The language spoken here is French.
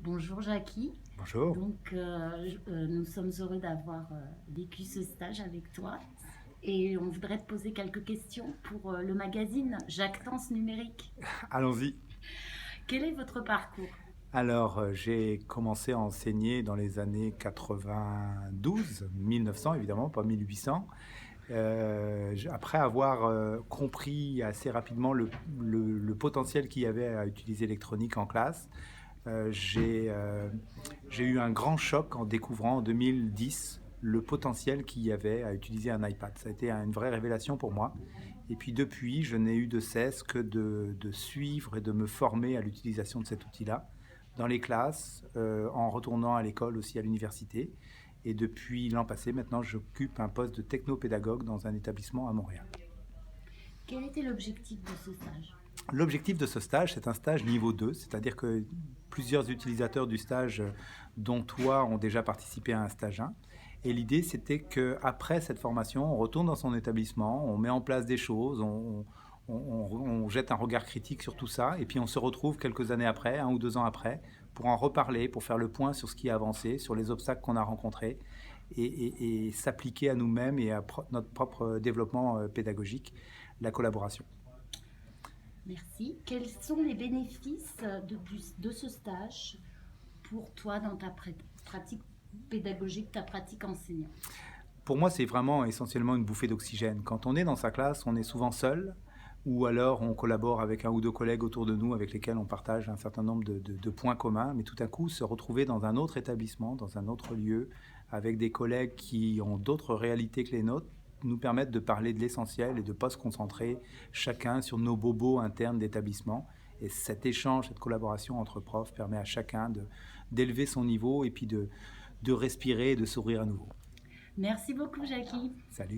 Bonjour Jackie. Bonjour. Nous sommes heureux d'avoir vécu ce stage avec toi et on voudrait te poser quelques questions pour le magazine Jactance numérique. Allons-y. Quel est votre parcours? Alors, j'ai commencé à enseigner dans les années 92, 1900 évidemment, pas 1800. Après avoir compris assez rapidement le potentiel qu'il y avait à utiliser l'électronique en classe, j'ai eu un grand choc en découvrant en 2010 le potentiel qu'il y avait à utiliser un iPad. Ça a été une vraie révélation pour moi. Et puis depuis, je n'ai eu de cesse que de suivre et de me former à l'utilisation de cet outil-là dans les classes, en retournant à l'école aussi à l'université. Et depuis l'an passé, maintenant, j'occupe un poste de technopédagogue dans un établissement à Montréal. Quel était l'objectif de ce stage? L'objectif de ce stage, c'est un stage niveau 2, c'est-à-dire que plusieurs utilisateurs du stage, dont toi, ont déjà participé à un stage 1. Et l'idée, c'était qu'après cette formation, on retourne dans son établissement, on met en place des choses, on jette un regard critique sur tout ça, et puis on se retrouve quelques années après, 1 ou 2 ans après, pour en reparler, pour faire le point sur ce qui a avancé, sur les obstacles qu'on a rencontrés, et s'appliquer à nous-mêmes et à notre propre développement pédagogique, la collaboration. Merci. Quels sont les bénéfices de ce stage pour toi dans ta pratique pédagogique, ta pratique enseignante? Pour moi, c'est vraiment essentiellement une bouffée d'oxygène. Quand on est dans sa classe, on est souvent seul, ou alors on collabore avec 1 ou 2 collègues autour de nous avec lesquels on partage un certain nombre de points communs, mais tout à coup, se retrouver dans un autre établissement, dans un autre lieu, avec des collègues qui ont d'autres réalités que les nôtres, nous permettent de parler de l'essentiel et de ne pas se concentrer chacun sur nos bobos internes d'établissement. Et cet échange, cette collaboration entre profs permet à chacun d'élever son niveau et puis de respirer et de sourire à nouveau. Merci beaucoup Jackie. Salut.